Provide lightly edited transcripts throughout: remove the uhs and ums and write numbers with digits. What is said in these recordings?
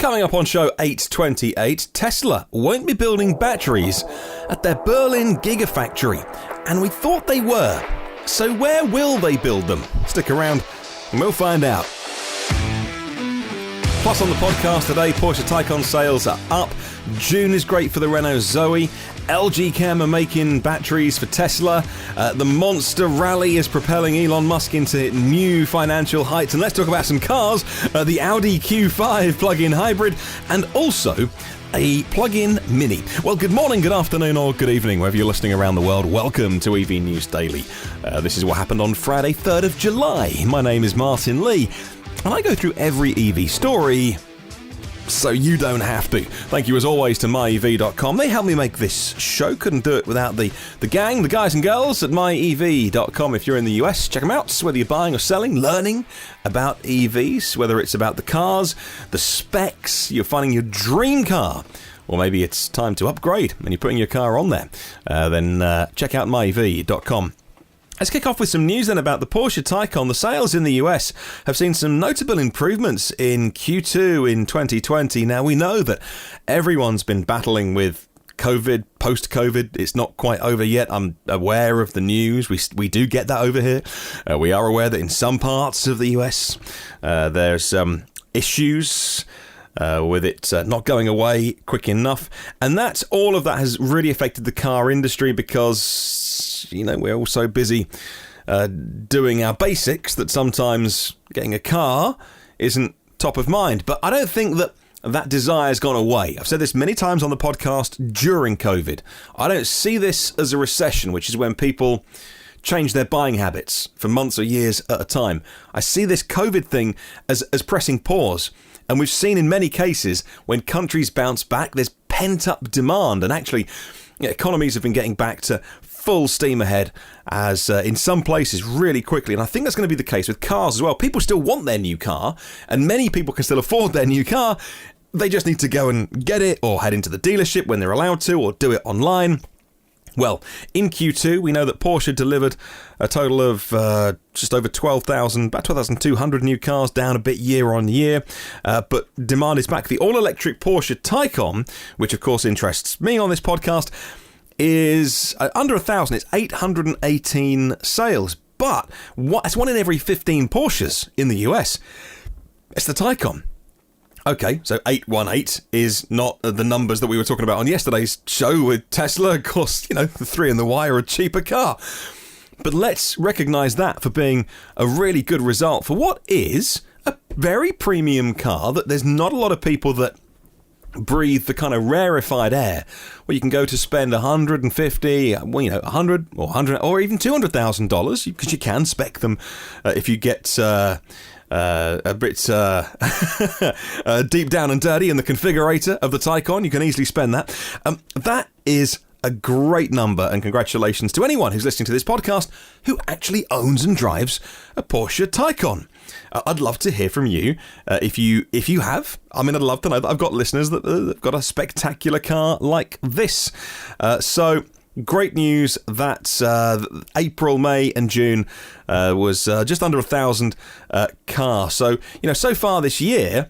Coming up on show 828, Tesla won't be building batteries at their Berlin Gigafactory, and we thought they were. So where will they build them? Stick around and we'll find out. Plus on the podcast today, Porsche Taycan sales are up. June is great for the Renault Zoe. LG Chem are making batteries for Tesla. The Monster Rally is propelling Elon Musk into new financial heights. And let's talk about some cars. The Audi Q5 plug-in hybrid and also a plug-in Mini. Well, good morning, good afternoon, or good evening, wherever you're listening around the world. Welcome to EV News Daily. This is what happened on Friday, 3rd of July. My name is Martyn Lee, and I go through every EV story so you don't have to. Thank you as always to myev.com. They help me make this show. Couldn't do it without the gang, the guys and girls at myev.com. If you're in the US, check them out. Whether you're buying or selling, learning about EVs, whether it's about the cars, the specs, you're finding your dream car, or maybe it's time to upgrade and you're putting your car on there, then check out myev.com. Let's kick off with some news then about the Porsche Taycan. The sales in the US have seen some notable improvements in Q2 in 2020. Now, we know that everyone's been battling with COVID, post-COVID. It's not quite over yet. I'm aware of the news. We do get that over here. We are aware that in some parts of the US, there's issues with it not going away quick enough. And all of that has really affected the car industry because, you know, we're all so busy doing our basics that sometimes getting a car isn't top of mind. But I don't think that desire's gone away. I've said this many times on the podcast during COVID. I don't see this as a recession, which is when people change their buying habits for months or years at a time. I see this COVID thing as pressing pause. And we've seen in many cases when countries bounce back, there's pent-up demand. And actually, economies have been getting back to full steam ahead as in some places really quickly. And I think that's going to be the case with cars as well. People still want their new car, and many people can still afford their new car. They just need to go and get it or head into the dealership when they're allowed to, or do it online. Well, in Q2, we know that Porsche delivered a total of just over 12,200 new cars, down a bit year on year. But demand is back. The all-electric Porsche Taycan, which of course interests me on this podcast, is under 1,000. It's 818 sales. But it's one in every 15 Porsches in the US. It's the Taycan. Okay, so 818 is not the numbers that we were talking about on yesterday's show with Tesla. Of course, you know, the 3 and the Y are a cheaper car. But let's recognise that for being a really good result for what is a very premium car that there's not a lot of people that breathe the kind of rarefied air where you can go to spend 150, well, you know, 100 or 100 or even $200,000 because you can spec them if you get a bit deep down and dirty in the configurator of the Taycan. You can easily spend that. That is a great number, and congratulations to anyone who's listening to this podcast who actually owns and drives a Porsche Taycan. I'd love to hear from you if you have. I mean, I'd love to know that I've got listeners that have got a spectacular car like this. So great news that April, May and June was just under 1,000 cars. So, you know, so far this year,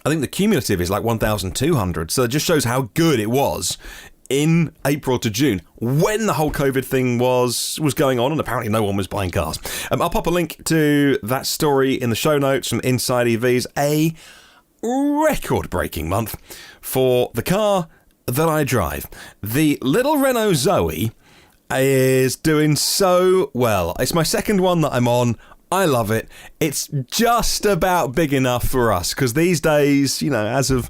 I think the cumulative is like 1,200. So it just shows how good it was in April to June when the whole COVID thing was going on and apparently no one was buying cars. I'll pop a link to that story in the show notes from Inside EVs. A record-breaking month for the car that I drive. The little Renault Zoe is doing so well. It's my second one that I'm on. I love it. It's just about big enough for us because these days, you know, as of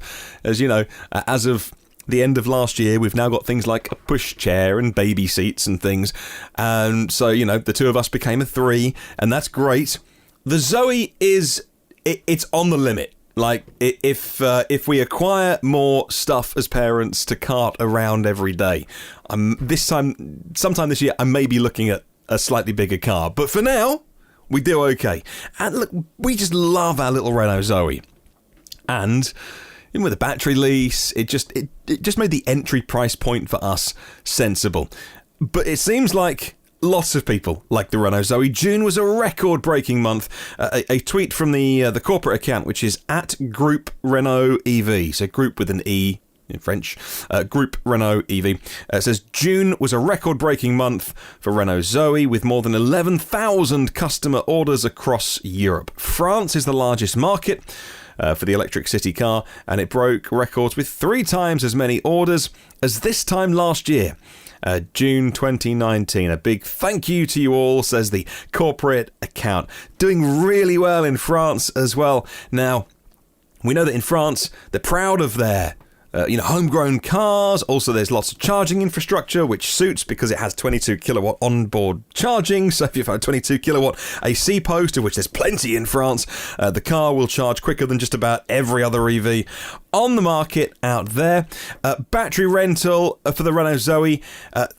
the end of last year, we've now got things like a push chair and baby seats and things. And so, you know, the two of us became a 3, and that's great. The Zoe it's on the limit. Like, if we acquire more stuff as parents to cart around every day, sometime this year, I may be looking at a slightly bigger car. But for now, we do okay. And look, we just love our little Renault Zoe. And even with a battery lease, it just made the entry price point for us sensible. But it seems like Lots of people like the Renault Zoe. June was a record-breaking month. A tweet from the corporate account, which is at Group Renault EV, so group with an E in French, Group Renault EV, says June was a record-breaking month for Renault Zoe with more than 11,000 customer orders across Europe. France is the largest market for the electric city car, and it broke records with 3 times as many orders as this time last year. June 2019. A big thank you to you all, says the corporate account. Doing really well in France as well. Now, we know that in France, they're proud of their homegrown cars. Also, there's lots of charging infrastructure, which suits because it has 22 kilowatt onboard charging. So if you've had 22 kilowatt AC post, of which there's plenty in France, the car will charge quicker than just about every other EV on the market out there. Battery rental for the Renault Zoe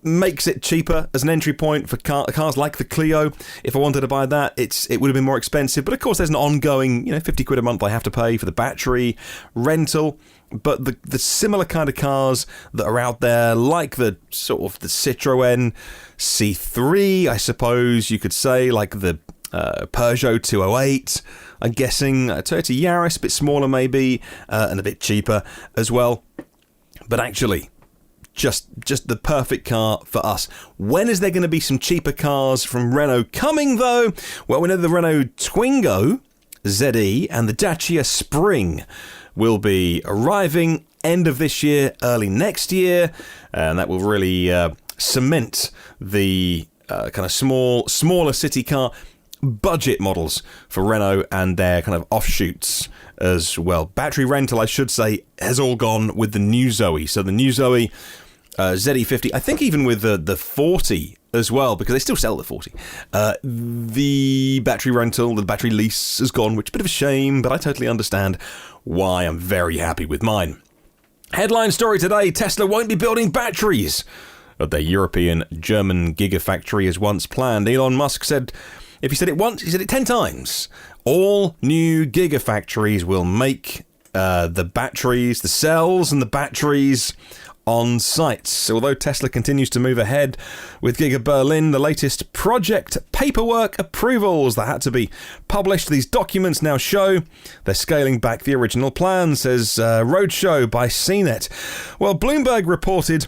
makes it cheaper as an entry point for cars like the Clio. If I wanted to buy that, it would have been more expensive. But of course, there's an ongoing, 50 quid a month I have to pay for the battery rental. But the similar kind of cars that are out there, like the Citroën C3, I suppose you could say, like the Peugeot 208, I'm guessing, a Toyota Yaris, a bit smaller maybe, and a bit cheaper as well. But actually, just the perfect car for us. When is there going to be some cheaper cars from Renault coming, though? Well, we know the Renault Twingo ZE and the Dacia Spring will be arriving end of this year, early next year, and that will really cement the kind of smaller city car budget models for Renault and their kind of offshoots as well. Battery rental, I should say, has all gone with the new Zoe. So the new Zoe ZE50, I think even with the 40 as well, because they still sell the 40. The battery rental, the battery lease has gone, which is a bit of a shame, but I totally understand why. I'm very happy with mine. Headline story today, Tesla won't be building batteries at their European German Gigafactory as once planned. Elon Musk said, if he said it once, he said it 10 times. All new Gigafactories will make the batteries, the cells and the batteries on site. So although Tesla continues to move ahead with Giga Berlin, the latest project paperwork approvals that had to be published, these documents now show they're scaling back the original plan, says Roadshow by CNET. Well, Bloomberg reported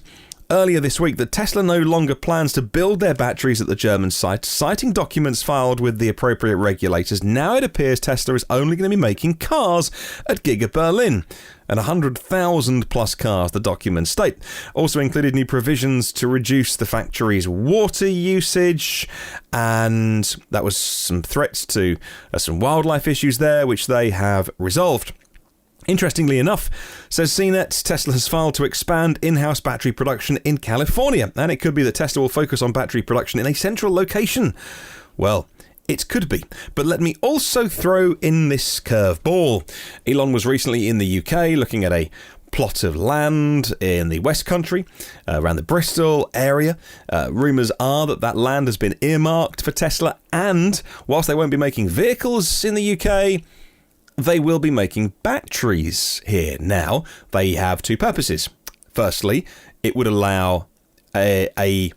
earlier this week that Tesla no longer plans to build their batteries at the German site, citing documents filed with the appropriate regulators. Now it appears Tesla is only going to be making cars at Giga Berlin, and 100,000 plus cars, the documents state. Also included new provisions to reduce the factory's water usage, and that was some threats to some wildlife issues there, which they have resolved. Interestingly enough, says CNET, Tesla has filed to expand in-house battery production in California, and it could be that Tesla will focus on battery production in a central location. Well, it could be, but let me also throw in this curveball. Elon was recently in the UK looking at a plot of land in the West Country, around the Bristol area. Rumours are that land has been earmarked for Tesla, and whilst they won't be making vehicles in the UK, they will be making batteries here. Now, they have 2 purposes. Firstly, it would allow a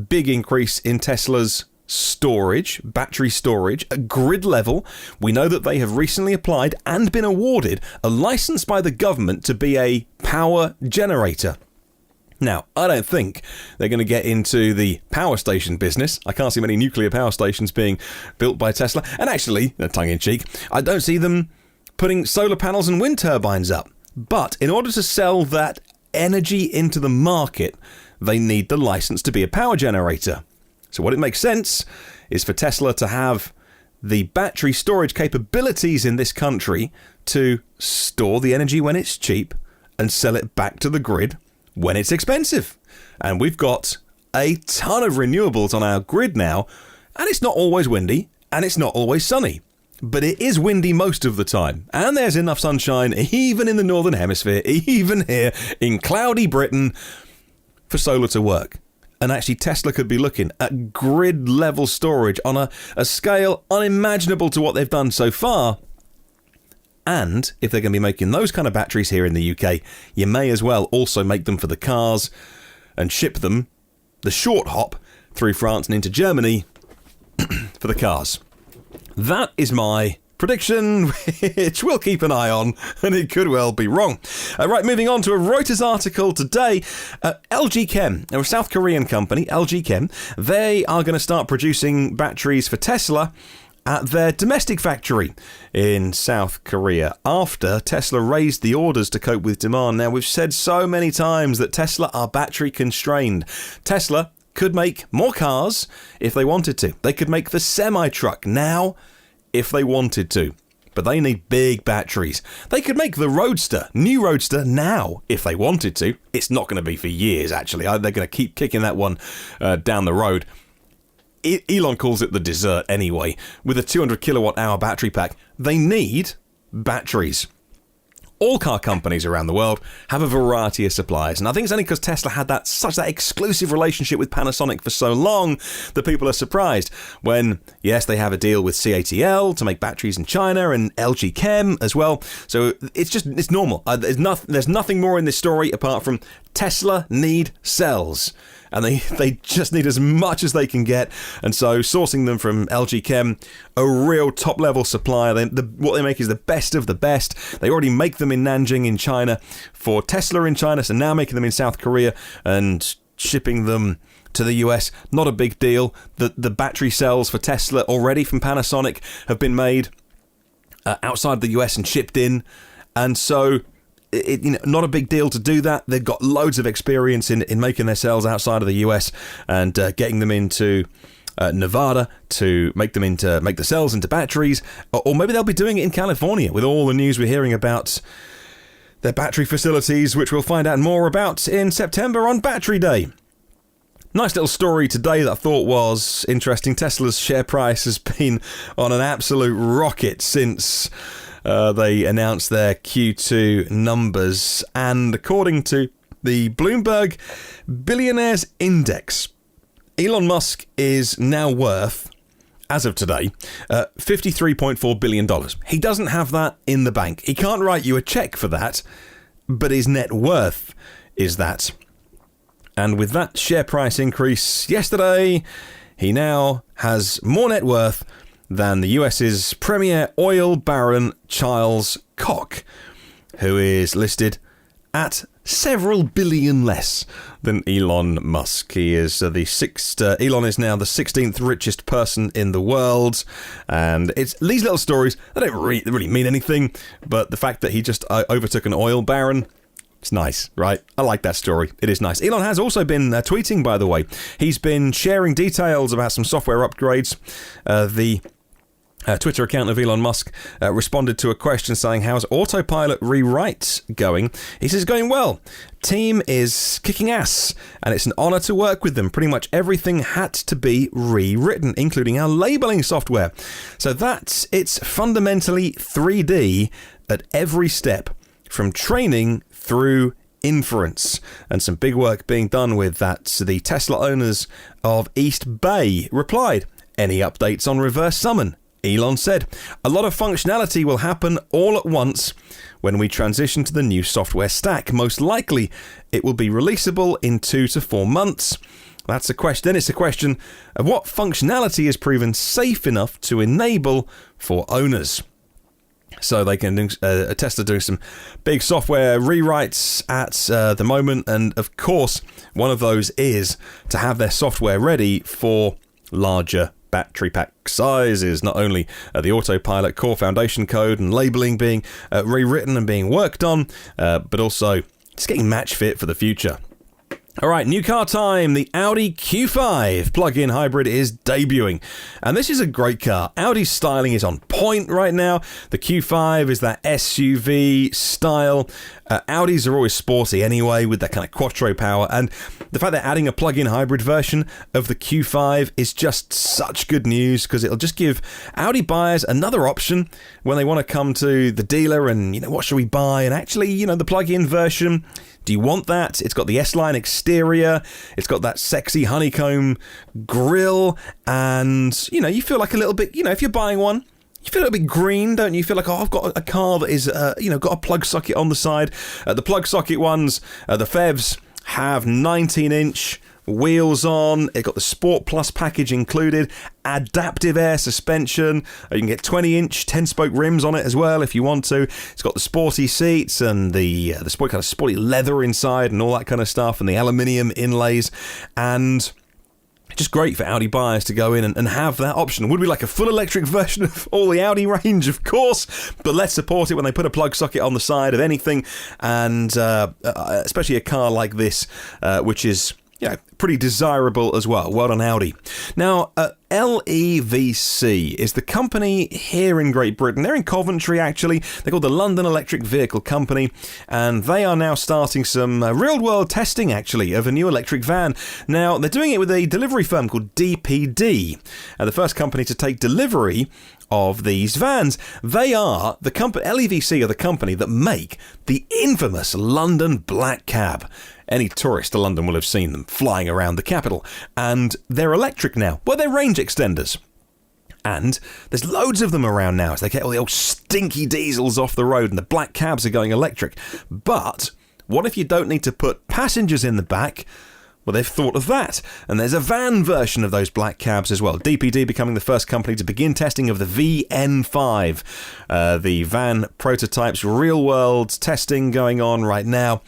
big increase in Tesla's storage, battery storage, at grid level. We know that they have recently applied and been awarded a license by the government to be a power generator. Now, I don't think they're going to get into the power station business. I can't see many nuclear power stations being built by Tesla. And actually, tongue-in-cheek, I don't see them putting solar panels and wind turbines up. But in order to sell that energy into the market, they need the license to be a power generator. So what it makes sense is for Tesla to have the battery storage capabilities in this country to store the energy when it's cheap and sell it back to the grid when it's expensive. And we've got a ton of renewables on our grid now, and it's not always windy and it's not always sunny. But it is windy most of the time, and there's enough sunshine even in the Northern Hemisphere, even here in cloudy Britain, for solar to work. And actually Tesla could be looking at grid-level storage on a scale unimaginable to what they've done so far. And if they're going to be making those kind of batteries here in the UK, you may as well also make them for the cars and ship them, the short hop, through France and into Germany for the cars. That is my prediction, which we'll keep an eye on, and it could well be wrong. Right, moving on to a Reuters article today. LG Chem, a South Korean company, LG Chem, they are going to start producing batteries for Tesla at their domestic factory in South Korea after Tesla raised the orders to cope with demand. Now, we've said so many times that Tesla are battery constrained. Tesla could make more cars if they wanted to. They could make the semi-truck now if they wanted to, but they need big batteries. They could make the Roadster, new Roadster, now if they wanted to. It's not going to be for years, actually. They're going to keep kicking that one down the road. Elon calls it the dessert anyway. With a 200 kilowatt hour battery pack, they need batteries. All car companies around the world have a variety of suppliers, and I think it's only because Tesla had that exclusive relationship with Panasonic for so long that people are surprised when, yes, they have a deal with CATL to make batteries in China and LG Chem as well. So it's normal. There's nothing more in this story apart from Tesla need cells. And they just need as much as they can get. And so sourcing them from LG Chem, a real top-level supplier. What they make is the best of the best. They already make them in Nanjing in China for Tesla in China, so now making them in South Korea and shipping them to the US. Not a big deal. The battery cells for Tesla already from Panasonic have been made outside the US and shipped in. And so not a big deal to do that. They've got loads of experience in making their cells outside of the US and getting them into Nevada to make the cells into batteries, or maybe they'll be doing it in California with all the news we're hearing about their battery facilities, which we'll find out more about in September on Battery Day. Nice little story today that I thought was interesting. Tesla's share price has been on an absolute rocket since they announced their Q2 numbers, and according to the Bloomberg Billionaires Index, Elon Musk is now worth, as of today, $53.4 billion. He doesn't have that in the bank. He can't write you a check for that, but his net worth is that. And with that share price increase yesterday, he now has more net worth than the US's premier oil baron Charles Koch, who is listed at several billion less than Elon Musk. He is Elon is now the 16th richest person in the world, and it's these little stories, they don't really mean anything, but the fact that he just overtook an oil baron, it's nice, right? I like that story. It is nice. Elon has also been tweeting, by the way. He's been sharing details about some software upgrades. The Twitter account of Elon Musk responded to a question saying, how's AUTOPILOT rewrite going? He says, going well. Team is kicking ass, and it's an honor to work with them. Pretty much everything had to be rewritten, including our labeling software. So it's fundamentally 3D at every step, from training through inference, and some big work being done with that. So the Tesla owners of East Bay replied, any updates on reverse summon? Elon said, a lot of functionality will happen all at once when we transition to the new software stack. Most likely, it will be releasable in 2 to 4 months. That's a question. Then it's a question of what functionality is proven safe enough to enable for owners. So they can Tesla doing some big software rewrites at the moment, and of course, one of those is to have their software ready for larger battery pack sizes. Not only the AUTOPILOT core foundation code and labeling being rewritten and being worked on, but also it's getting match fit for the future. All right, new car time. The Audi Q5 plug-in hybrid is debuting, and this is a great car. Audi's styling is on point right now. The Q5 is that SUV style. Audis are always sporty anyway, with that kind of quattro power, and the fact they're adding a plug-in hybrid version of the Q5 is just such good news, because it'll just give Audi buyers another option when they want to come to the dealer and, what should we buy? And actually, the plug-in version, do you want that? It's got the S-Line exterior, it's got that sexy honeycomb grille, and, you feel like a little bit, if you're buying one, you feel a little bit green, don't you? You feel like, I've got a car that is, got a plug socket on the side. The plug socket ones, the PHEVs, have 19-inch wheels on. It got the Sport Plus package included, adaptive air suspension. You can get 20-inch 10-spoke rims on it as well if you want to. It's got the sporty seats and the sport, kind of sporty leather inside and all that kind of stuff, and the aluminium inlays, and just great for Audi buyers to go in and have that option. Would we like a full electric version of all the Audi range? Of course, but let's support it when they put a plug socket on the side of anything, and especially a car like this, which is pretty desirable as well. Well done, Audi. Now, LEVC is the company here in Great Britain. They're in Coventry, actually. They're called the London Electric Vehicle Company, and they are now starting some real-world testing, actually, of a new electric van. Now, they're doing it with a delivery firm called DPD, the first company to take delivery of these vans. They are the company, LEVC are the company that make the infamous London Black Cab. Any tourist to London will have seen them flying around the capital. And they're electric now. Well, they're range extenders. And there's loads of them around now as they get all the old stinky diesels off the road and the black cabs are going electric. But what if you don't need to put passengers in the back? Well, they've thought of that, and there's a van version of those black cabs as well. DPD becoming the first company to begin testing of the VN5. The van prototypes, real-world testing going on right now,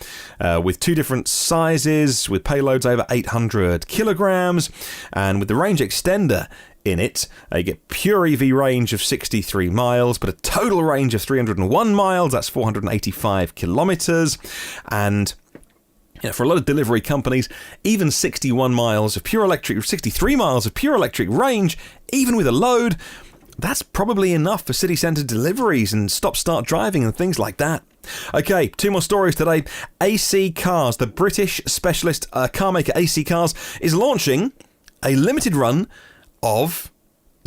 with two different sizes, with payloads over 800 kilograms, and with the range extender in it, you get pure EV range of 63 miles, but a total range of 301 miles, that's 485 kilometers, and for a lot of delivery companies, even 61 miles of pure electric, 63 miles of pure electric range, even with a load, that's probably enough for city centre deliveries and stop-start driving and things like that. Okay, two more stories today. AC Cars, the British specialist car maker AC Cars, is launching a limited run of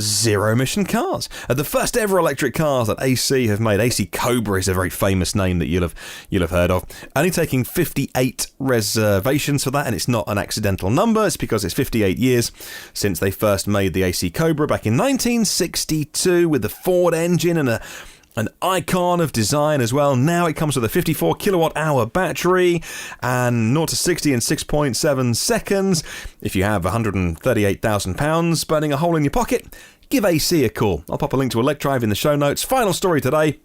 zero-emission cars. The first ever electric cars that AC have made. AC Cobra is a very famous name that you'll have heard of. Only taking 58 reservations for that, and it's not an accidental number. It's because it's 58 years since they first made the AC Cobra back in 1962 with the Ford engine and an icon of design as well. Now it comes with a 54 kilowatt-hour battery and 0 to 60 in 6.7 seconds. If you have £138,000 burning a hole in your pocket, give AC a call. I'll pop a link to Electrive in the show notes. Final story today.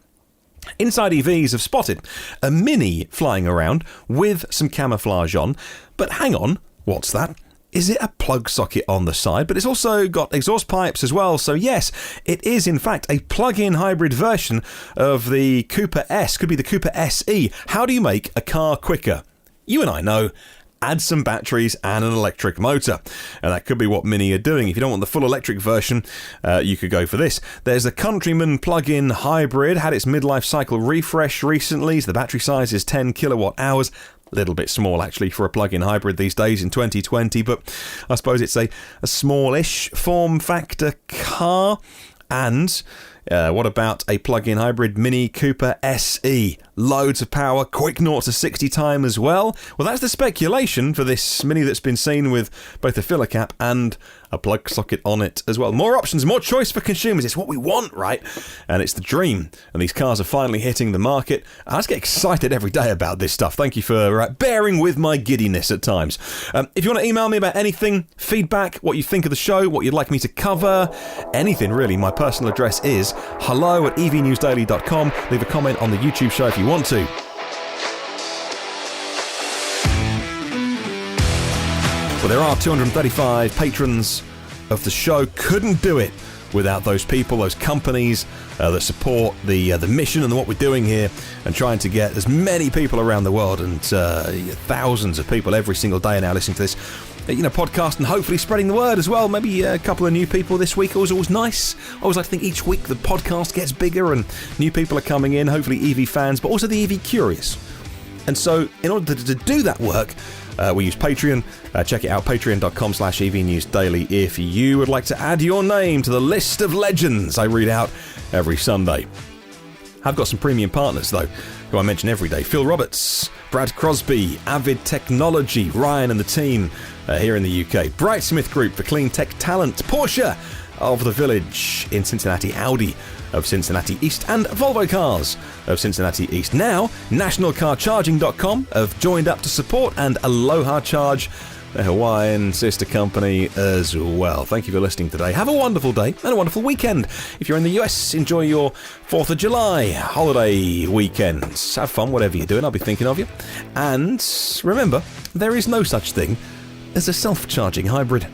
Inside EVs have spotted a Mini flying around with some camouflage on. But hang on, what's that? Is it a plug socket on the side? But it's also got exhaust pipes as well. So yes, it is in fact a plug-in hybrid version of the Cooper S. Could be the Cooper SE. How do you make a car quicker? You and I know. Add some batteries and an electric motor. And that could be what Mini are doing. If you don't want the full electric version, you could go for this. There's a Countryman plug-in hybrid. Had its midlife cycle refresh recently. So the battery size is 10 kilowatt hours. A little bit small, actually, for a plug-in hybrid these days in 2020, but I suppose it's a smallish form factor car. And what about a plug-in hybrid Mini Cooper SE? Loads of power, quick 0 to 60 time as well. Well, that's the speculation for this Mini that's been seen with both a filler cap and a plug socket on it as well. More options, more choice for consumers. It's what we want, right? And it's the dream. And these cars are finally hitting the market. I just get excited every day about this stuff. Thank you for bearing with my giddiness at times. If you want to email me about anything, feedback, what you think of the show, what you'd like me to cover, anything really, my personal address is hello@evnewsdaily.com. Leave a comment on the YouTube show if you want to. Well, there are 235 patrons of the show. Couldn't do it without those people, those companies that support the mission and what we're doing here and trying to get as many people around the world and thousands of people every single day now listening to this podcast and hopefully spreading the word as well. Maybe a couple of new people this week. Always nice. I always like to think each week the podcast gets bigger and new people are coming in, hopefully EV fans, but also the EV curious. And so in order to do that work, we use Patreon. Check it out, patreon.com/evnewsdaily if you would like to add your name to the list of legends I read out every Sunday. I've got some premium partners, though, who I mention every day. Phil Roberts, Brad Crosby, Avid Technology, Ryan and the team here in the UK. Brightsmith Group for clean tech talent. Porsche, of the Village in Cincinnati, Audi of Cincinnati East, and Volvo Cars of Cincinnati East. Now, nationalcarcharging.com have joined up to support, and Aloha Charge, their Hawaiian sister company, as well. Thank you for listening today. Have a wonderful day and a wonderful weekend. If you're in the US, enjoy your 4th of July holiday weekends. Have fun, whatever you're doing. I'll be thinking of you. And remember, there is no such thing as a self-charging hybrid.